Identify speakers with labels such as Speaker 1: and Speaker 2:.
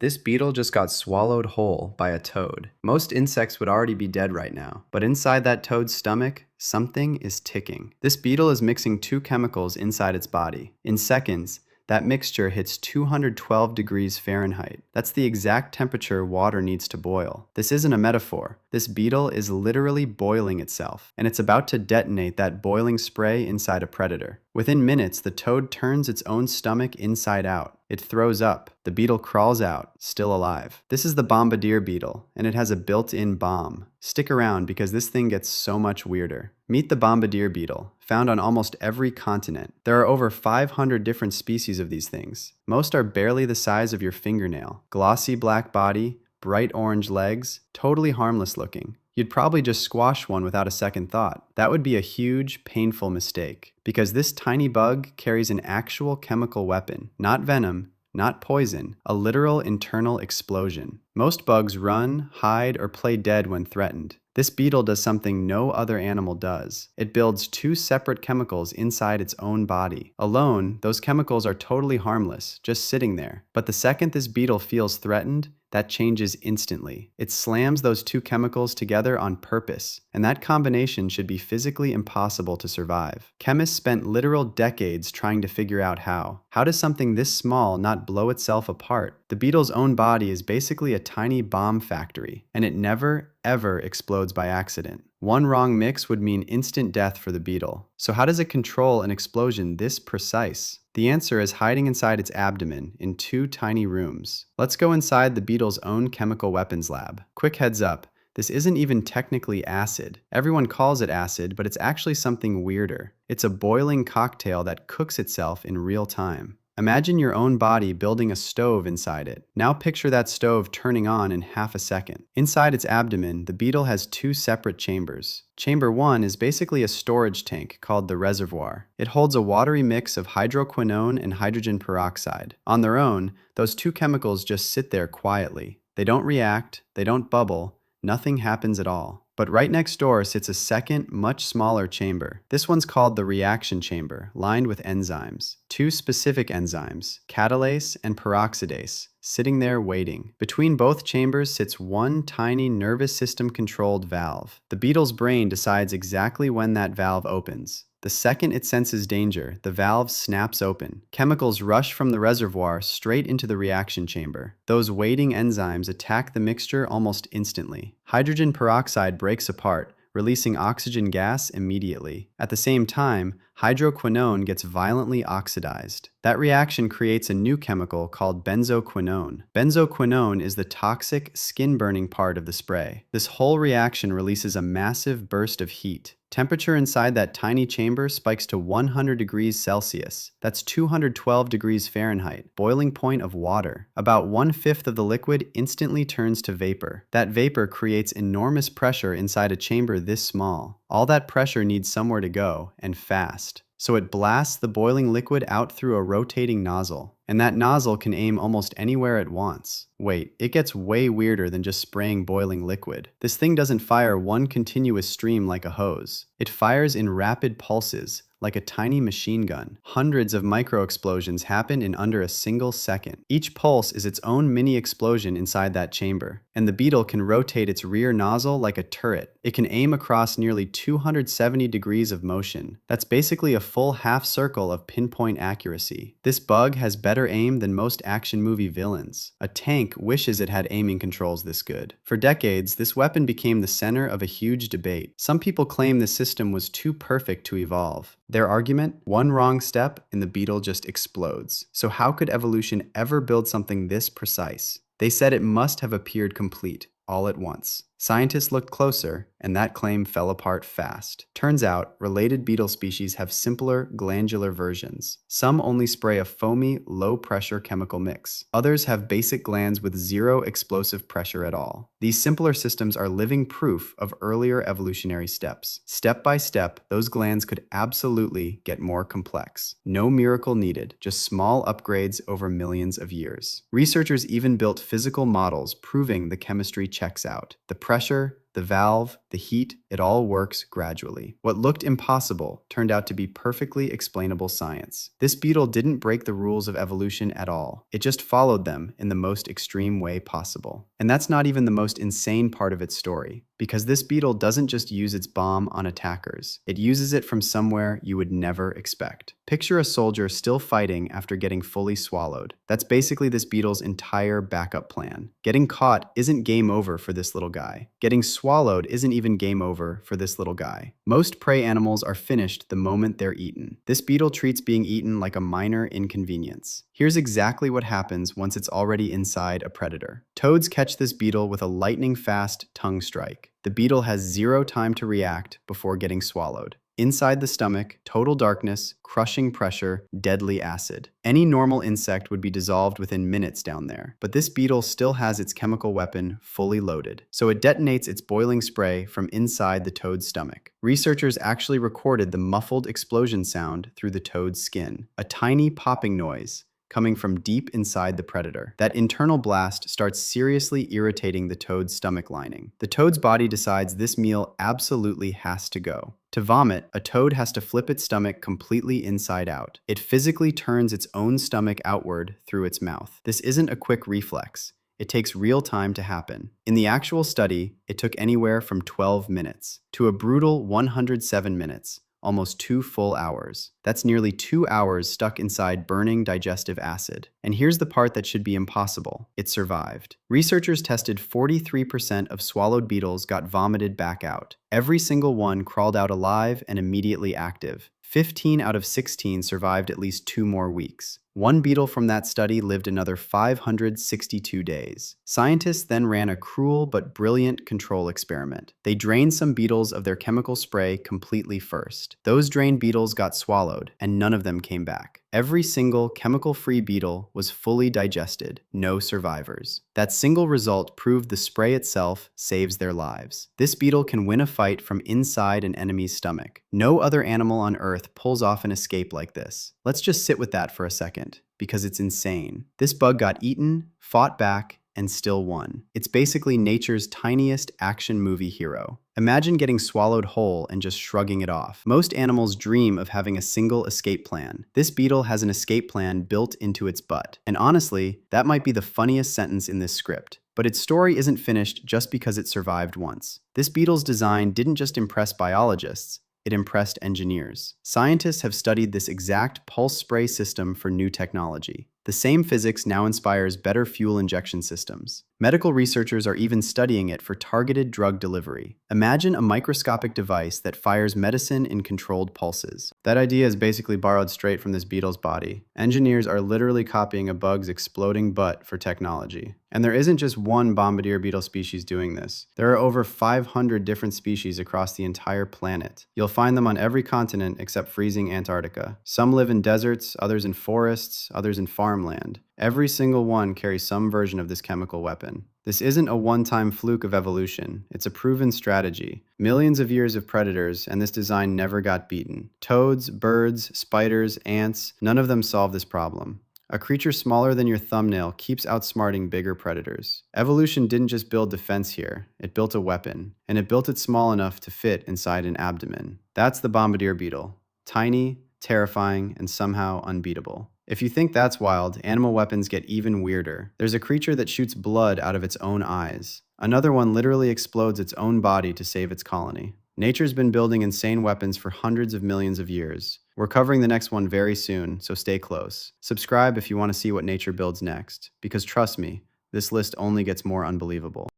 Speaker 1: This beetle just got swallowed whole by a toad. Most insects would already be dead right now, but inside that toad's stomach, something is ticking. This beetle is mixing two chemicals inside its body. In seconds, that mixture hits 212 degrees Fahrenheit. That's the exact temperature water needs to boil. This isn't a metaphor. This beetle is literally boiling itself, and it's about to detonate that boiling spray inside a predator. Within minutes, the toad turns its own stomach inside out. It throws up. The beetle crawls out, still alive. This is the bombardier beetle, and it has a built-in bomb. Stick around because this thing gets so much weirder. Meet the bombardier beetle, found on almost every continent. There are over 500 different species of these things. Most are barely the size of your fingernail. Glossy black body, bright orange legs, totally harmless looking. You'd probably just squash one without a second thought. That would be a huge, painful mistake, because this tiny bug carries an actual chemical weapon, not venom, not poison, a literal internal explosion. Most bugs run, hide, or play dead when threatened. This beetle does something no other animal does. It builds two separate chemicals inside its own body. Alone, those chemicals are totally harmless, just sitting there. But the second this beetle feels threatened, that changes instantly. It slams those two chemicals together on purpose, and that combination should be physically impossible to survive. Chemists spent literal decades trying to figure out how. How does something this small not blow itself apart? The beetle's own body is basically a tiny bomb factory, and it never, ever explodes by accident. One wrong mix would mean instant death for the beetle. So how does it control an explosion this precise? The answer is hiding inside its abdomen in two tiny rooms. Let's go inside the beetle's own chemical weapons lab. Quick heads up, this isn't even technically acid. Everyone calls it acid, but it's actually something weirder. It's a boiling cocktail that cooks itself in real time. Imagine your own body building a stove inside it. Now picture that stove turning on in half a second. Inside its abdomen, the beetle has two separate chambers. Chamber 1 is basically a storage tank called the Reservoir. It holds a watery mix of hydroquinone and hydrogen peroxide. On their own, those two chemicals just sit there quietly. They don't react, they don't bubble, nothing happens at all. But right next door sits a second, much smaller chamber. This one's called the reaction chamber, lined with enzymes. Two specific enzymes, Catalase and Peroxidase, sitting there waiting. Between both chambers sits one tiny nervous system-controlled valve. The beetle's brain decides exactly when that valve opens. The second it senses danger, the valve snaps open. Chemicals rush from the reservoir straight into the reaction chamber. Those waiting enzymes attack the mixture almost instantly. Hydrogen peroxide breaks apart, releasing oxygen gas immediately. At the same time, hydroquinone gets violently oxidized. That reaction creates a new chemical called benzoquinone. Benzoquinone is the toxic, skin-burning part of the spray. This whole reaction releases a massive burst of heat. Temperature inside that tiny chamber spikes to 100 degrees Celsius. That's 212 degrees Fahrenheit, boiling point of water. About 1/5 of the liquid instantly turns to vapor. That vapor creates enormous pressure inside a chamber this small. All that pressure needs somewhere to go, and fast. So it blasts the boiling liquid out through a rotating nozzle. And that nozzle can aim almost anywhere it wants. Wait, it gets way weirder than just spraying boiling liquid. This thing doesn't fire one continuous stream like a hose. It fires in rapid pulses, like a tiny machine gun. Hundreds of micro-explosions happen in under a single second. Each pulse is its own mini explosion inside that chamber, and the beetle can rotate its rear nozzle like a turret. It can aim across nearly 270 degrees of motion. That's basically a full half circle of pinpoint accuracy. This bug has better aim than most action movie villains. A tank wishes it had aiming controls this good. For decades, this weapon became the center of a huge debate. Some people claim the system was too perfect to evolve. Their argument? One wrong step and the beetle just explodes. So how could evolution ever build something this precise? They said it must have appeared complete, all at once. Scientists looked closer, and that claim fell apart fast. Turns out, related beetle species have simpler, glandular versions. Some only spray a foamy, low-pressure chemical mix. Others have basic glands with zero explosive pressure at all. These simpler systems are living proof of earlier evolutionary steps. Step by step, those glands could absolutely get more complex. No miracle needed, just small upgrades over millions of years. Researchers even built physical models proving the chemistry checks out. The pressure, the valve, the heat, it all works gradually. What looked impossible turned out to be perfectly explainable science. This beetle didn't break the rules of evolution at all. It just followed them in the most extreme way possible. And that's not even the most insane part of its story, because this beetle doesn't just use its bomb on attackers. It uses it from somewhere you would never expect. Picture a soldier still fighting after getting fully swallowed. That's basically this beetle's entire backup plan. Getting caught isn't game over for this little guy. Getting swallowed isn't even game over for this little guy. Most prey animals are finished the moment they're eaten. This beetle treats being eaten like a minor inconvenience. Here's exactly what happens once it's already inside a predator. Toads catch this beetle with a lightning-fast tongue strike. The beetle has zero time to react before getting swallowed. Inside the stomach, total darkness, crushing pressure, deadly acid. Any normal insect would be dissolved within minutes down there, but this beetle still has its chemical weapon fully loaded. So it detonates its boiling spray from inside the toad's stomach. Researchers actually recorded the muffled explosion sound through the toad's skin, a tiny popping noise coming from deep inside the predator. That internal blast starts seriously irritating the toad's stomach lining. The toad's body decides this meal absolutely has to go. To vomit, a toad has to flip its stomach completely inside out. It physically turns its own stomach outward through its mouth. This isn't a quick reflex. It takes real time to happen. In the actual study, it took anywhere from 12 minutes to a brutal 107 minutes. Almost 2 full hours. That's nearly 2 hours stuck inside burning digestive acid. And here's the part that should be impossible. It survived. Researchers tested 43% of swallowed beetles got vomited back out. Every single one crawled out alive and immediately active. 15 out of 16 survived at least 2 more weeks. One beetle from that study lived another 562 days. Scientists then ran a cruel but brilliant control experiment. They drained some beetles of their chemical spray completely first. Those drained beetles got swallowed, and none of them came back. Every single chemical-free beetle was fully digested, no survivors. That single result proved the spray itself saves their lives. This beetle can win a fight from inside an enemy's stomach. No other animal on Earth pulls off an escape like this. Let's just sit with that for a second, because it's insane. This bug got eaten, fought back, and still won. It's basically nature's tiniest action movie hero. Imagine getting swallowed whole and just shrugging it off. Most animals dream of having a single escape plan. This beetle has an escape plan built into its butt. And honestly, that might be the funniest sentence in this script. But its story isn't finished just because it survived once. This beetle's design didn't just impress biologists, it impressed engineers. Scientists have studied this exact pulse spray system for new technology. The same physics now inspires better fuel injection systems. Medical researchers are even studying it for targeted drug delivery. Imagine a microscopic device that fires medicine in controlled pulses. That idea is basically borrowed straight from this beetle's body. Engineers are literally copying a bug's exploding butt for technology. And there isn't just one bombardier beetle species doing this. There are over 500 different species across the entire planet. You'll find them on every continent except freezing Antarctica. Some live in deserts, others in forests, others in farmland. Every single one carries some version of this chemical weapon. This isn't a one-time fluke of evolution. It's a proven strategy. Millions of years of predators, and this design never got beaten. Toads, birds, spiders, ants, none of them solve this problem. A creature smaller than your thumbnail keeps outsmarting bigger predators. Evolution didn't just build defense here, it built a weapon, and it built it small enough to fit inside an abdomen. That's the bombardier beetle. Tiny, terrifying, and somehow unbeatable. If you think that's wild, animal weapons get even weirder. There's a creature that shoots blood out of its own eyes. Another one literally explodes its own body to save its colony. Nature's been building insane weapons for hundreds of millions of years. We're covering the next one very soon, so stay close. Subscribe if you want to see what nature builds next, because trust me, this list only gets more unbelievable.